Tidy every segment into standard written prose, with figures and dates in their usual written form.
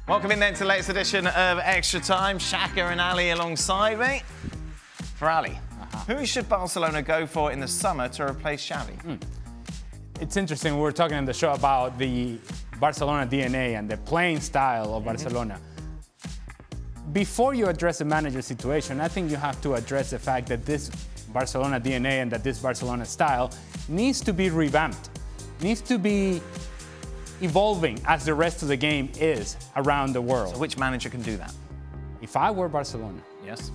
Welcome in then to the latest edition of Extra Time. Shaka and Ali alongside me. For Ali, who should Barcelona go for in the summer to replace Xavi? It's interesting, we were talking in the show about the Barcelona DNA and the playing style of Barcelona. Before you address the manager situation, I think you have to address the fact that this Barcelona DNA and that this Barcelona style needs to be revamped, needs to be evolving as the rest of the game is around the world. So which manager can do that? If I were Barcelona, yes.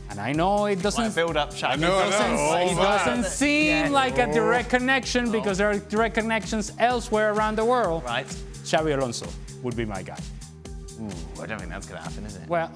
And I know it doesn't build up, Shaka. It doesn't seem like a direct connection because there are direct connections elsewhere around the world. Right. Xabi Alonso would be my guy. Ooh, I don't think that's going to happen, is it? Well,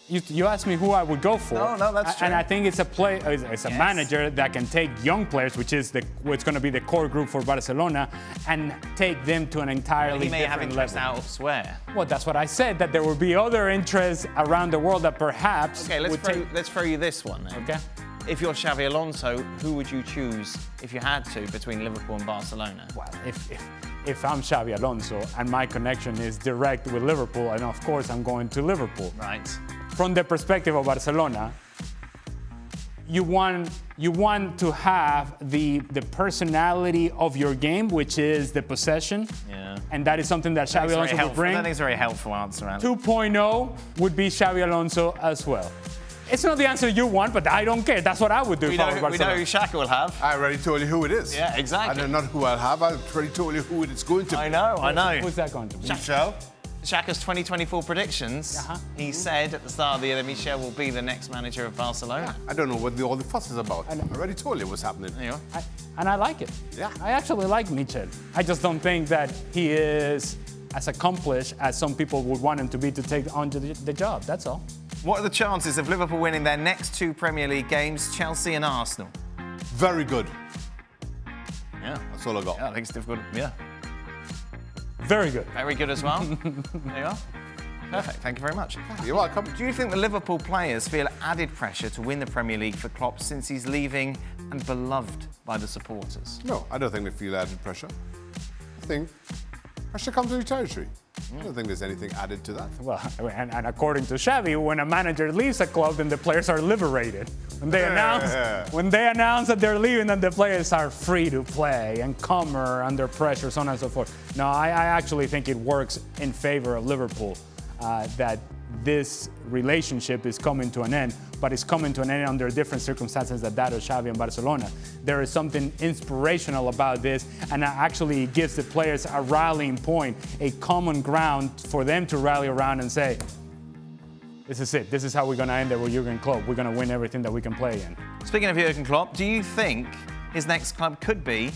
you asked me who I would go for. No, that's true. And I think it's a manager that can take young players, which is what's going to be the core group for Barcelona, and take them to an entirely different level. He may have interest elsewhere. Well, that's what I said, that there will be other interests around the world that perhaps. Okay, let's throw you this one then. Okay. If you're Xabi Alonso, who would you choose if you had to between Liverpool and Barcelona? Well, if I'm Xabi Alonso and my connection is direct with Liverpool, and of course I'm going to Liverpool. Right. From the perspective of Barcelona, you want to have the personality of your game, which is the possession. Yeah. And that is something that Xabi Alonso would bring. I think it's a very helpful answer. 2.0 would be Xabi Alonso as well. It's not the answer you want, but I don't care. That's what I would do if I was Barcelona. We know who Shaka will have. I already told you who it is. Yeah, exactly. I know not who I'll have. I've already told you who it's going to be. I know. Who's that going to be? Michel. Shaka's 2024 predictions. He said at the start of the year that Michel will be the next manager of Barcelona. I don't know what all the fuss is about. I already told you what's happening. And I like it. Yeah. I actually like Michel. I just don't think that he is as accomplished as some people would want him to be to take on the job. That's all. What are the chances of Liverpool winning their next two Premier League games, Chelsea and Arsenal? Very good. Yeah. That's all I got. Yeah, I think it's difficult. Yeah. Very good. Very good as well. There you are. Perfect. Thank you very much. You're welcome. Do you think the Liverpool players feel added pressure to win the Premier League for Klopp since he's leaving and beloved by the supporters? No, I don't think they feel added pressure. I think pressure comes with territory. I don't think there's anything added to that. Well, and according to Xavi, when a manager leaves a club, then the players are liberated. When they announce that they're leaving, then the players are free to play and calmer under pressure, so on and so forth. No, I actually think it works in favor of Liverpool that this relationship is coming to an end, but it's coming to an end under different circumstances than that of Xavi and Barcelona. There is something inspirational about this, and it actually gives the players a rallying point, a common ground for them to rally around and say, this is it. This is how we're going to end it with Jurgen Klopp. We're going to win everything that we can play in. Speaking of Jurgen Klopp, do you think his next club could be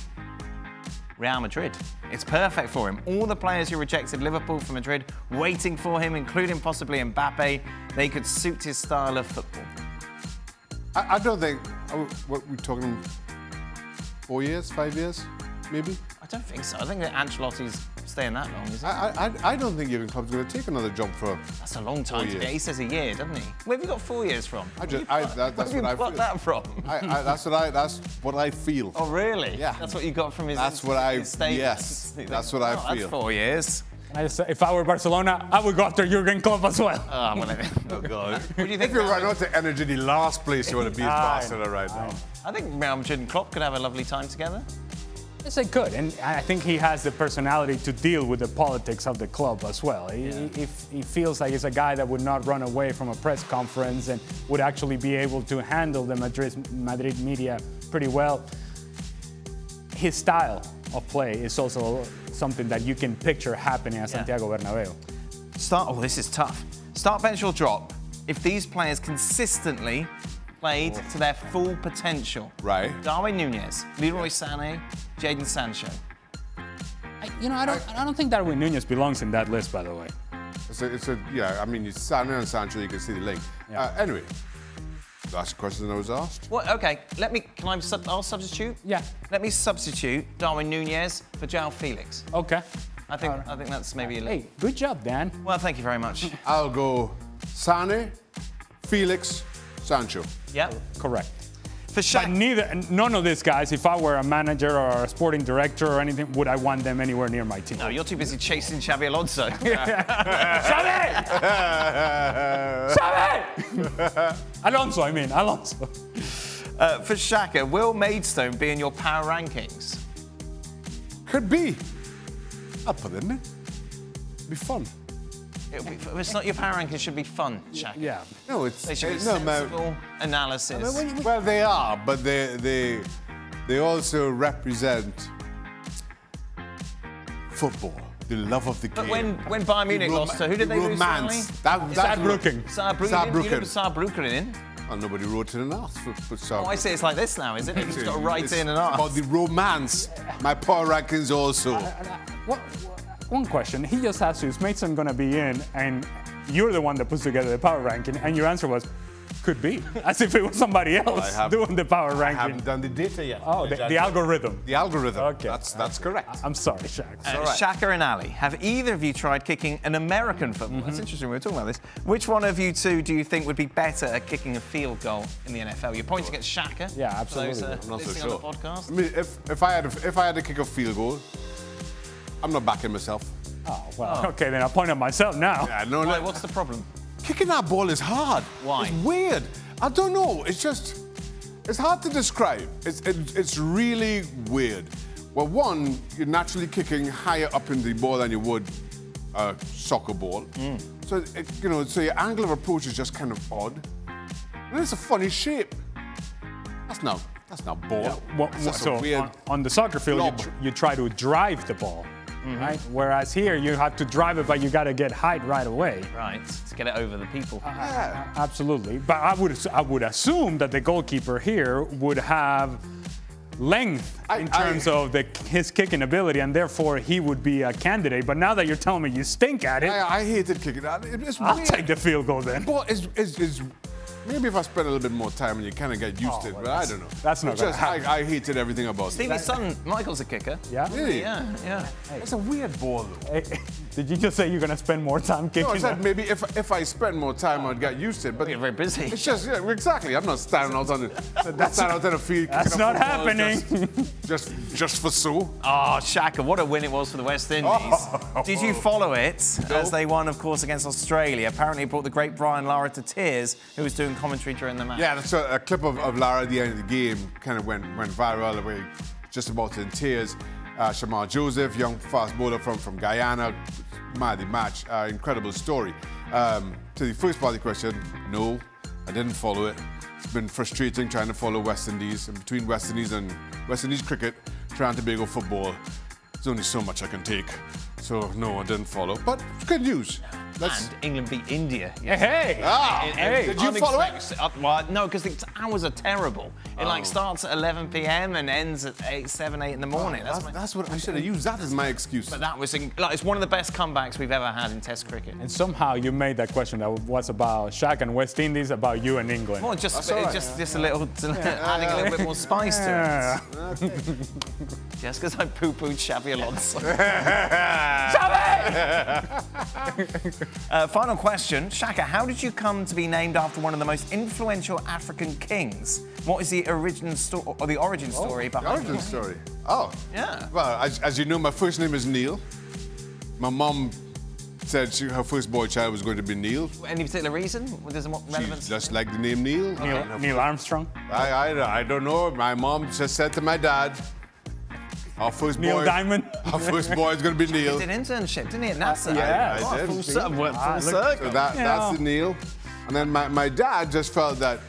Real Madrid? It's perfect for him. All the players who rejected Liverpool for Madrid waiting for him, including possibly Mbappe, they could suit his style of football. I don't think, what we're talking, 4 years, 5 years, maybe? I don't think so. I think that Ancelotti's staying that long, is he? I don't think Jurgen Klopp's going to take another job for That's a long time to get. He says a year, doesn't he? Where have you got 4 years from? That's what I feel. That from? That's what I feel. Oh, really? Yeah. That's what you got from his That's what I, statement. yes. That's what I feel. That's 4 years. If I were Barcelona, I would go after Jurgen Klopp as well. Oh, God. What do you think? If you're right out to energy, the last place you want to be is Barcelona right now. I think Real Madrid and Klopp could have a lovely time together. Yes, they could, and I think he has the personality to deal with the politics of the club as well. He feels like he's a guy that would not run away from a press conference and would actually be able to handle the Madrid media pretty well. His style of play is also something that you can picture happening at Santiago Bernabeu. This is tough. Start, bench or drop. If these players consistently played to their full potential. Right. Darwin Núñez, Leroy Sane, Jadon Sancho. I don't think Darwin Núñez belongs in that list, by the way. I mean, it's Sane and Sancho, you can see the link. Yeah. Anyway, that's the question I was asked. Well, okay, I'll substitute? Yeah. Let me substitute Darwin Núñez for Joao Felix. Okay. I think that's maybe a Hey, good job, Dan. Well, thank you very much. I'll go Sane, Felix, Sancho. Yep. Correct. For Shaka. But none of these guys, if I were a manager or a sporting director or anything, would I want them anywhere near my team. No, you're too busy chasing Xabi Alonso. Xavi! Xavi! Alonso, I mean, Alonso. For Shaka, will Maidstone be in your power rankings? Could be. I'll put it in there. Be fun. It's not your power rankings, it should be fun, Shaka. Yeah. No, it's They should be no, sensible analysis. well, they are, but they also represent football, the love of the game. But when Bayern Munich lost, so who did they lose to? Saarbrücken. Saarbrücken. You didn't put Saarbrücken in. Well, nobody wrote in and asked for Saarbrücken. Oh, I see. It's like this now, isn't it? You've just got to write in and ask. About the romance. My power rankings also. One question. He just asked you, is Maidstone going to be in? And you're the one that puts together the power ranking. And your answer was, could be. As if it was somebody else doing the power ranking. I haven't done the data yet. Oh, the algorithm. The algorithm. Okay. That's correct. I'm sorry, Shaka. right. Shaka and Ali, have either of you tried kicking an American football? That's interesting, we were talking about this. Which one of you two do you think would be better at kicking a field goal in the NFL? You're pointing at Shaka. Yeah, absolutely. For those, I'm not so listening sure. on the podcast. I mean, if I had to kick a field goal, I'm not backing myself. Oh, well, okay, then I'll point at myself now. Yeah, no, Why, what's the problem? Kicking that ball is hard. Why? It's weird. I don't know. It's hard to describe. It's really weird. Well, one, you're naturally kicking higher up in the ball than you would a soccer ball. So, so your angle of approach is just kind of odd. And it's a funny shape. That's not ball. Yeah, It's just a so weird on the soccer field, lob. you try to drive the ball, right? Whereas here, you have to drive it, but you got to get height right away. Right, to get it over the people. Absolutely. But I would assume that the goalkeeper here would have length in terms of his kicking ability, and therefore he would be a candidate. But now that you're telling me you stink at it, I hated kicking that. It's I'll weird. take the field goal then. Ball is maybe if I spend a little bit more time and you kind of get used to it, but I don't know. That's not It's gonna just happen. I hated everything about it. Stevie's son, Michael's a kicker. Yeah? Really? Yeah. It's a weird ball, though. Hey, did you just say you're going to spend more time kicking? No, I said maybe if I spend more time, I'd get used to it. But You're very busy. it's just exactly. I'm not standing out on the field. That's kicking a not football happening. Just for so. Oh, Shaka, what a win it was for the West Indies. Did you follow it as they won, of course, against Australia? Apparently it brought the great Brian Lara to tears, who was doing commentary during the match. Yeah, that's a clip of Lara at the end of the game kind of went viral. Away, just about in tears. Shamar Joseph, young fast bowler from Guyana, mad match, incredible story. To the first part of the question, no, I didn't follow it. It's been frustrating trying to follow West Indies, and between West Indies and West Indies cricket, trying to Tobago football, there's only so much I can take. So no, I didn't follow, but it's good news. And England beat India. Hey! Did you follow it? Well, no, because the hours are terrible. It starts at 11 p.m. and ends at 7, 8 in the morning. That's what I should have used. That is my excuse. But that was it's one of the best comebacks we've ever had in Test cricket. And somehow you made that question that was about Shaq and West Indies, about you and England. Well, just a little, adding a little bit more spice to it. Just because I poo-pooed Xabi Alonso. Final question, Shaka, how did you come to be named after one of the most influential African kings? What is the origin story behind the origin it? story? Oh. Yeah. Well, as you know, my first name is Neil. My mom said her first boy child was going to be Neil. Any particular reason? There's more relevance? She just liked the name Neil. Neil Armstrong? I don't know. My mom just said to my dad, our first Neil boy, Diamond? Our first boy is going to be Neil. He did an internship, didn't he, at NASA? Yeah. I did. Full circle. So that's the Neil. And then my dad just felt that,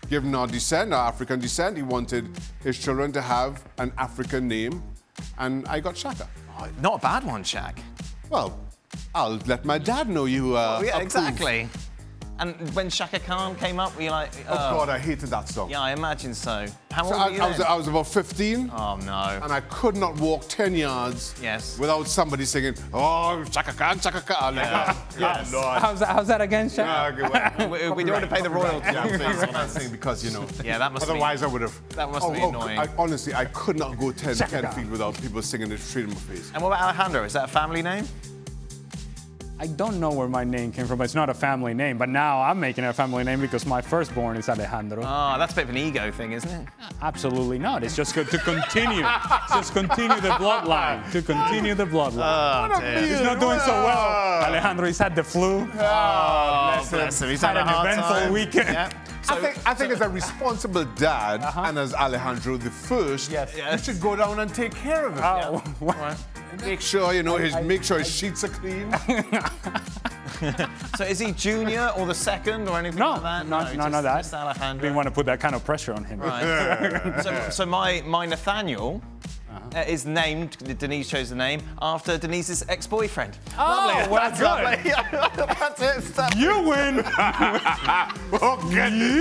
given our descent, our African descent, he wanted his children to have an African name, and I got Shaka. Oh, not a bad one, Shaq. Well, I'll let my dad know you Yeah, approve. exactly. And when Shaka Khan came up, were you like, Oh, God, I hated that song. Yeah, I imagine so. How old So were you then? I was about 15. Oh, no. And I could not walk 10 yards without somebody singing, oh, Shaka Khan, Shaka Khan. Yes. How's that again, Shaq? We don't want to pay the royalties. I'm not saying because, Yeah, that must otherwise I would have. That must be annoying. Honestly, I could not go 10 feet without people singing it straight in my face. And what about Alejandro? Is that a family name? I don't know where my name came from. It's not a family name, but now I'm making it a family name because my firstborn is Alejandro. Oh, that's a bit of an ego thing, isn't it? Absolutely not. It's just good to continue. Just continue the bloodline. To continue the bloodline. Oh, dear. He's not doing so well. Alejandro, he's had the flu. Oh, bless him. He's had an hard eventful time. weekend. Yeah. I think as a responsible dad and as Alejandro the first, you should go down and take care of him. Oh, Right. Make sure, you know, make sure his sheets are clean. So is he junior or the second or anything no, like that? none of that. Just Alejandro. Didn't want to put that kind of pressure on him. Right. so my Nathaniel is named, Denise chose the name, after Denise's ex-boyfriend. Oh, well, That's good. lovely. That's it. Stop. You win. You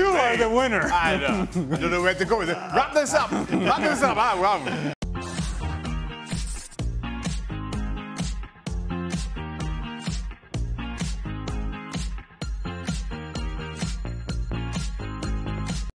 are the winner. I don't know where to go with it. Wrap this up. Wrap this up.